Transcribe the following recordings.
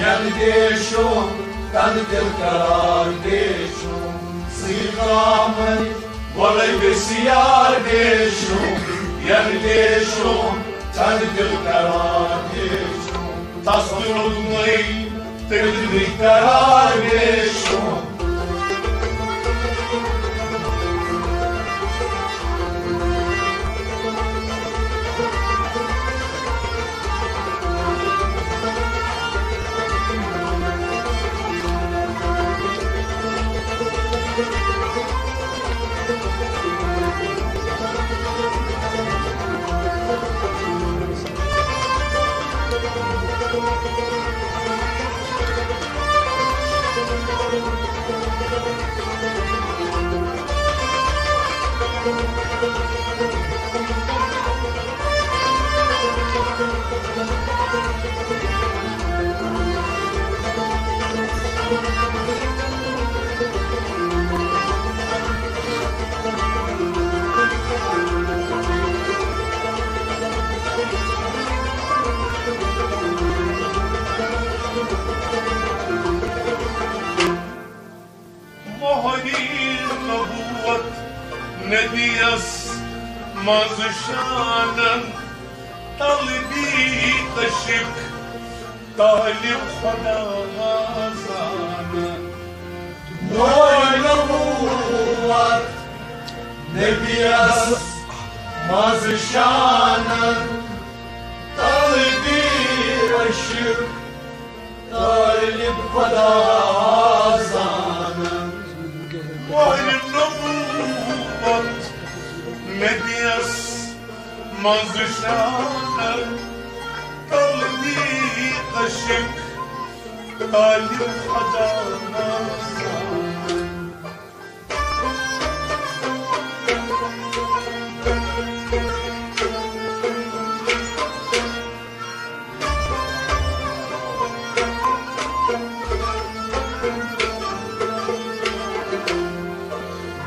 Yandeshum, Tandil Karadeshum, Sriramani, Volay Besiyar Deshum, Yandeshum, Tandil Karadeshum, Tasdurulmay, Tandil Karadeshum. ندیس مازشانن طالبی تشک طالب خدا غازانن Noy nabuvat Nebiyas mazşanan Talibi aşık Talib fadazanan Noy nabuvat Nebiyas mazşanan Talibi aşık طالب خدا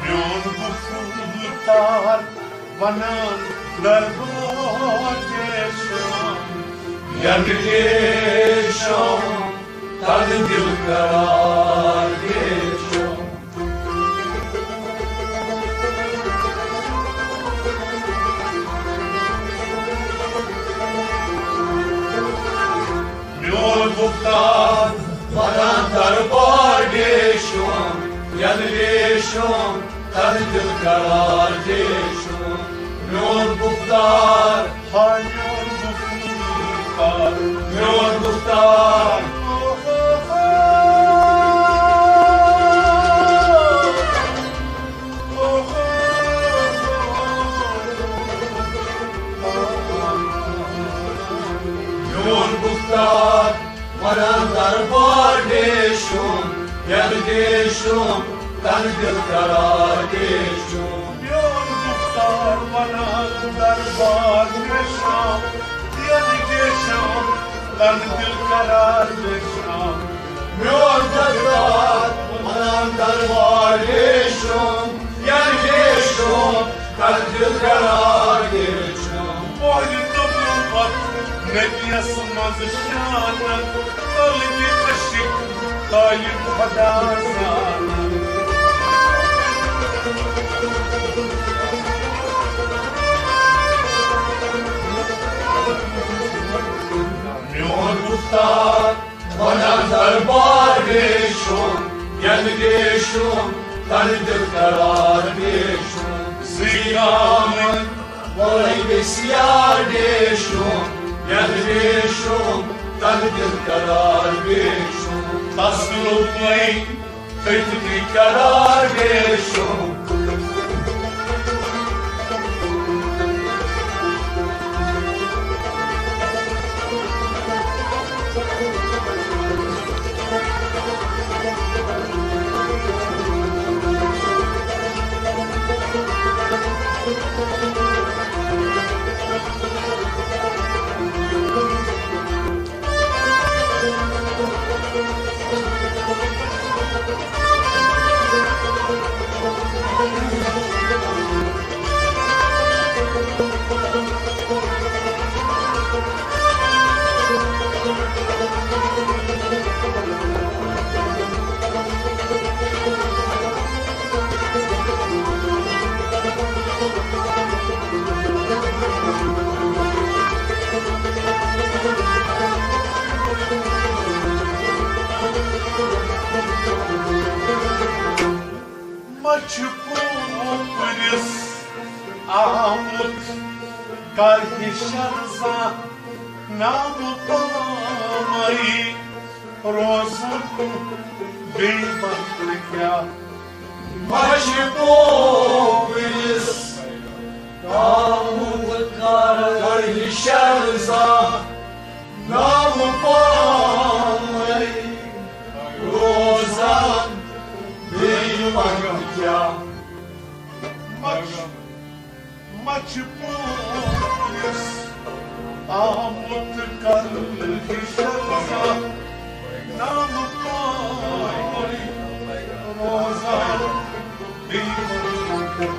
میون گفتار ونان دربار کشم Yandeshum Tandil Karadeshum Myol Buktar Varan Darbar Deshum Yandeshum Tandil Karadeshum Myol Buktar Hayol Buktar Myol Buktar Varan darbar deşum, yer deşum, Tandil Karadeshum. Yon Muhtar varan darbar deşum, yer deşum, Tandil Karadeshum. Myor Muhtar, varan darbar deşum, yer deşum, Tandil Karadeshum. Boynunda bulunmak ne diyasılmaz şanan, Talibi taşık, talip hadazanan. Myor Muhtar, varan darbar deşum, yer deşum, Tandil Karadeshum. Zigamın Volay Besiyar Deshum, Yandeshum, Tandil Karadeshum. Tasdurulmay, Tandil Karadeshum. Чупуприс, амут, кардишанза, намупамай, розу, бейбатрикя. Maçıpolis, namut kardeşerza, namut pamay, rozan, beymanlıkya. Maçıpolis, amut, kardişanza, namupamay, rozan, beymanlıkya.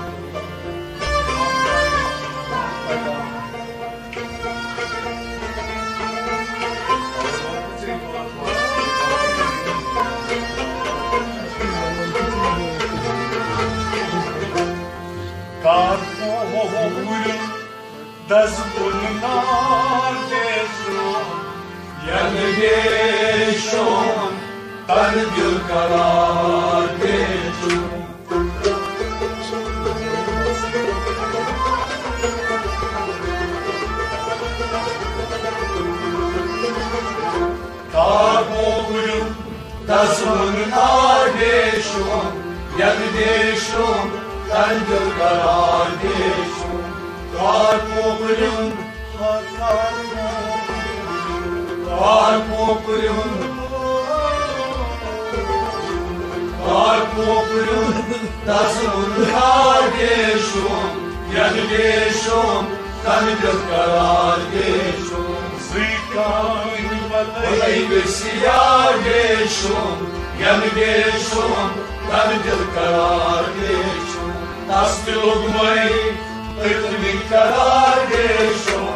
Karpoğuyun dazbunlar deşon, Yangeşon, tanrı karar geçun. Karpoğuyun dazbunlar deşon, yangeşon, tanrı karar geçun. Karpoğuyun, karpoğuyun, karpoğuyun dazbunlar deşon, yangeşon, tanrı karar geçun. zıkan Olay besiya geçun, yangeşon, tanrı karar geçun. Nastı olmayı, ırklı karar geçun.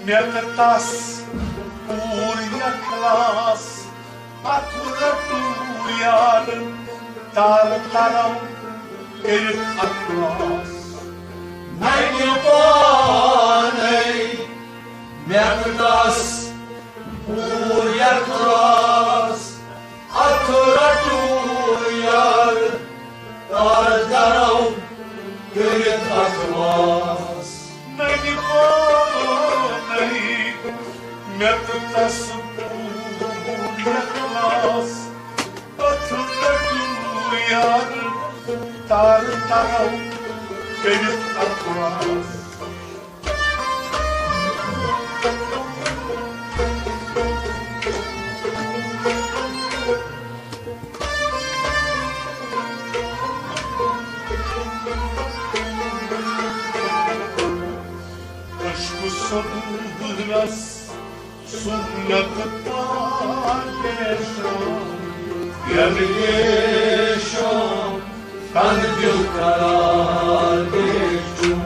Mjertas, urja klas, akuratujar, tartaram, aklas. Najljubanej, mjertas, urjaklas, aturatujar, tartaram, aklas. Mjertas, urja klas, akuratujar, tartaram, aklas. Sodras, sunnattar geçon, Yangeşon, tanrı karar geçun.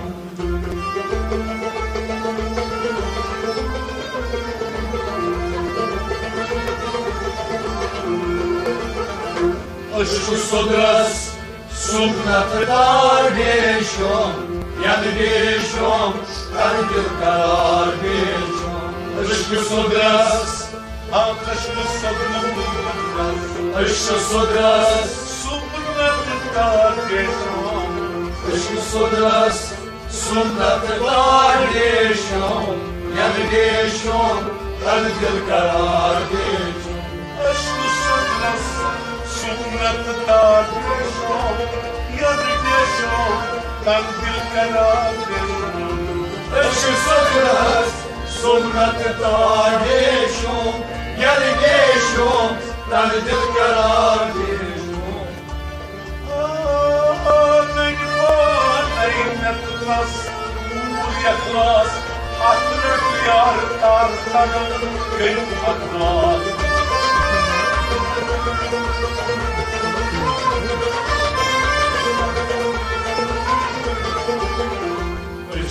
Aşkı sodras, sunnattar geçon, yangeşon, tanrı karar geçun. Aşkı sodras, aşkı sodras, sunnattar geçon, aşkı sodras, sunnattar geçun, yangeşon, tanrı karar geçun. Aşkı Janus, sunat tadreshom, yadreshom, tandil karadeshom. Și sodras, sumnat tadeshom, yadreshom, tandil karadeshom. Neymetlas, uyaklas, atrık yar tartanım, gül atlas.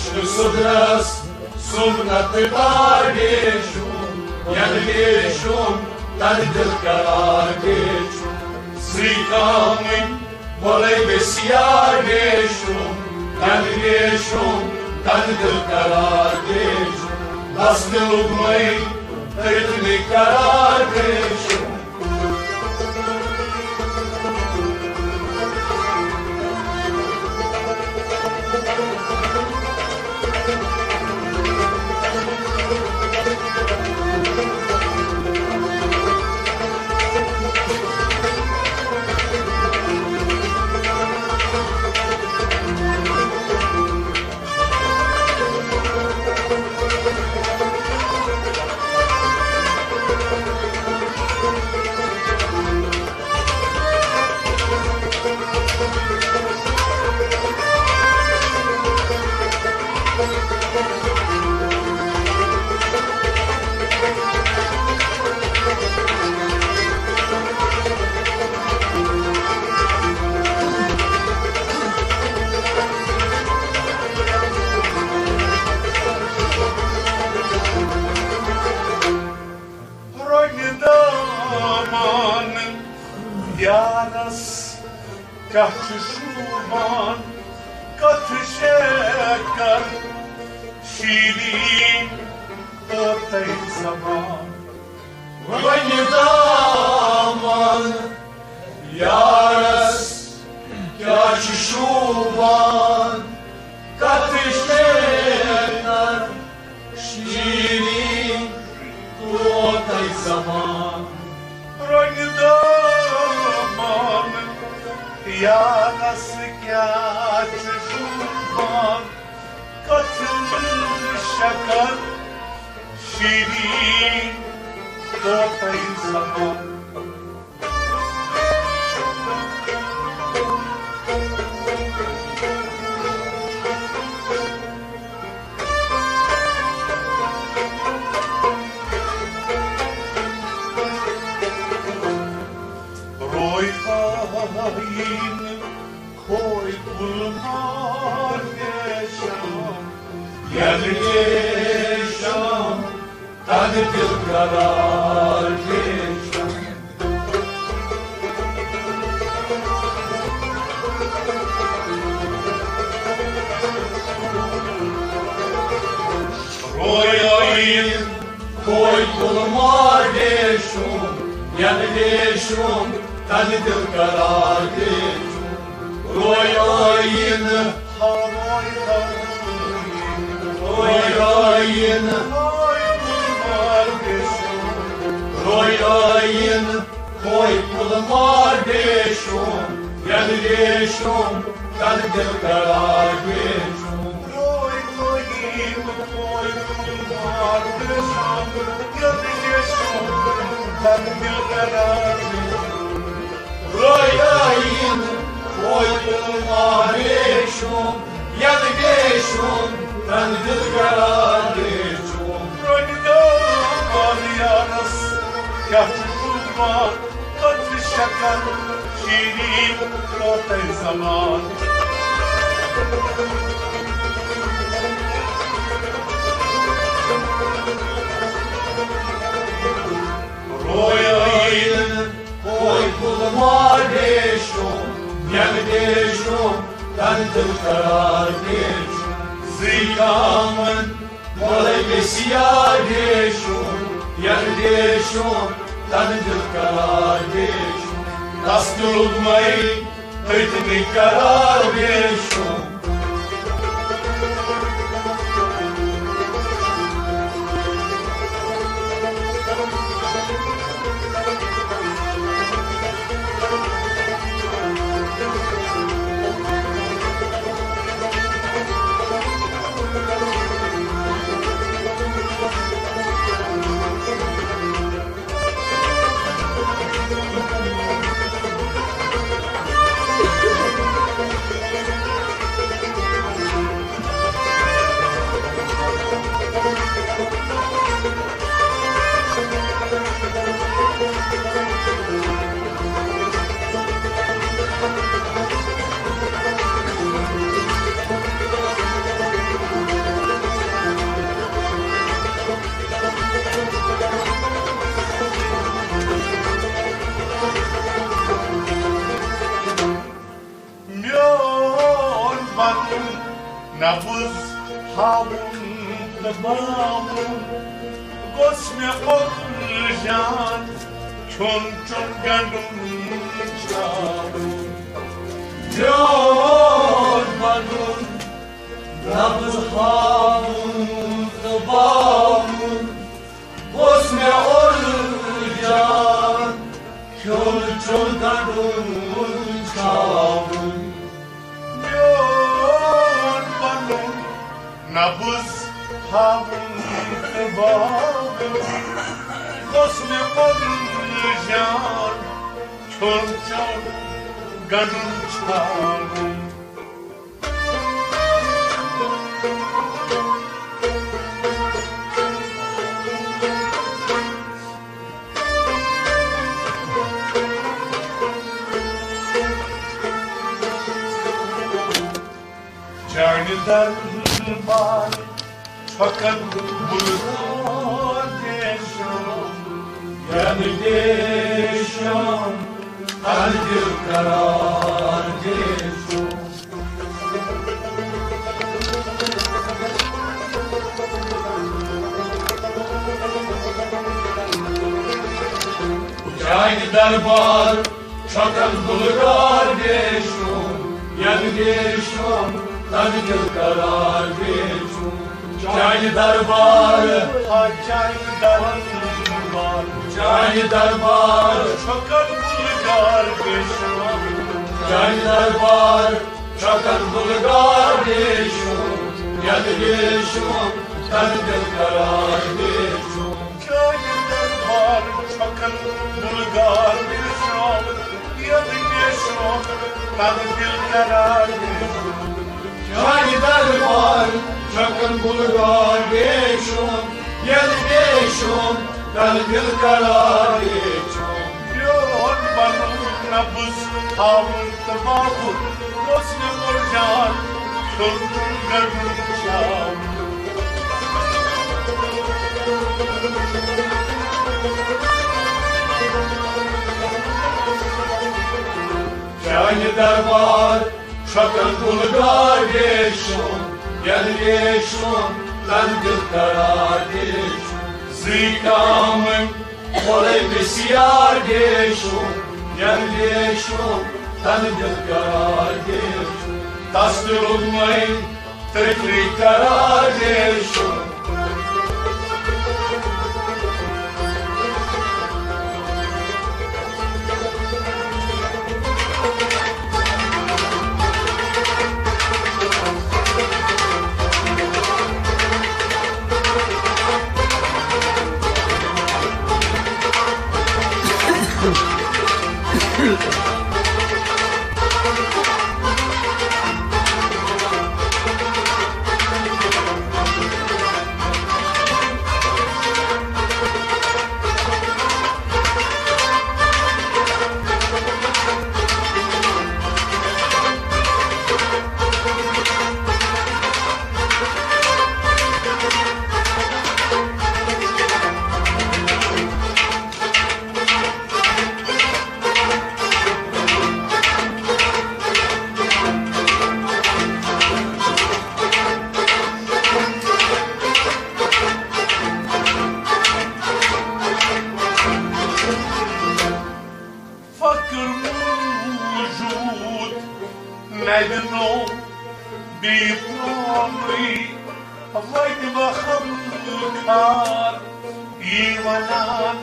Și sodras, sumnat tadeshom, yadreshom, tandil karadeshom. Zrikamın, volei besiareshom, tandeshom, tandil karadeshom. Lasnıluk măi, tăitni karadeshom. Yaras, kahtışuman, katışekar, şirin, ortay zaman. Văni daman, iarăs, chiar și șuban, ca tâștenar, șirin, tot ai zaman. Рондаman, yaras, kahtışuman, katışekar, şirin, ortay zaman. Roy hain, koy bulmar yaşam. Yadresham, tandil karadesham. Roy hain, Koi kulmadesham, yadresham, tandil karadesham. Royayin, haroy hain, royayin, koy bulmar yaşam. royayin, koi kulmadesham, yadresham, tandil karadesham. Roy hain, koy bulmar yaşam. Yadresham, tandil karadesham. Royayin, koi kulmadesham, yadresham, tandil karadesham. Rondaman, yaras, kahtışuman, katışekar, şirin, ortay zaman. Royayin, koi kulmadesham, yadresham, tandil karadesham. Zrikamın, volei besiaresham, yadresham, tandil karadesham. Lasnıluk măi, tăitni karadesham. بامون قسم قرجان چون گندون چارون جان بانون نبض هامون دبامون قسم قرجان چون گندون چارون جان بانون نبض هامون دبامون قسم قرجان چون گندون چارون Journey در بار فقط بلغار دیشم یعنی دیشم قلب قرار دیشم جنگ دربار فقط بلغار دیشم یعنی دیشم قلب قرار دیشم جنگ دربار جنگ دربار فقط بلغار دیشم جنگ دربار فقط بلغار دیشم یعنی دیشم قلب قرار دیشم جنگ دربار فقط بلغار دیشم یعنی دیشم قلب قرار دیشم جنگ دربار فقط بلغار دیشم یعنی دیشم قلب قرار دیشم Yon bana nabız havlu babur Gosne morjan Şurdur gönül çam جنگ دربار فقط بلغار دیشم یعنی دیشم قلب قرار دیشم زیکامın kolay بسیار دیشم یعنی دیشم قلب قرار دیشم tasdir olmayın tekrar karar دیشم Fakir mevcut Neydin bir promri Vaydi bakımkar İvanan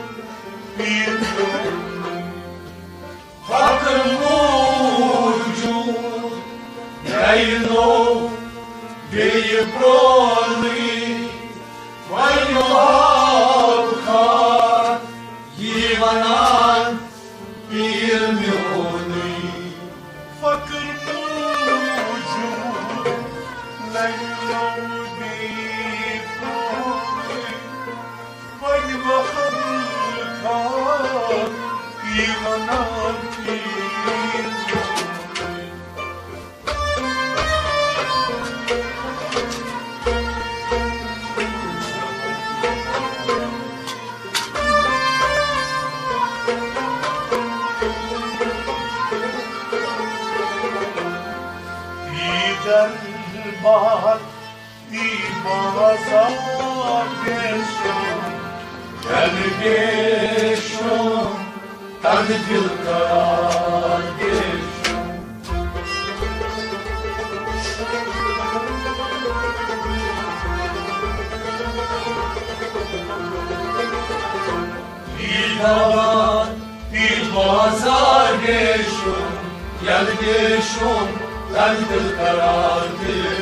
bir Fakir mevcut Neyno Beybroni Vay muhabbkar Yivanan bir mühuni Fakir mevcut Neydin bir promri Vaydi bakımkar İvanan bir di bazar geçon Gelgeşon, tanıdık kardeşon. Bir dağdan bir pazar geçon, gelgeşon, tanıdık kardeşon.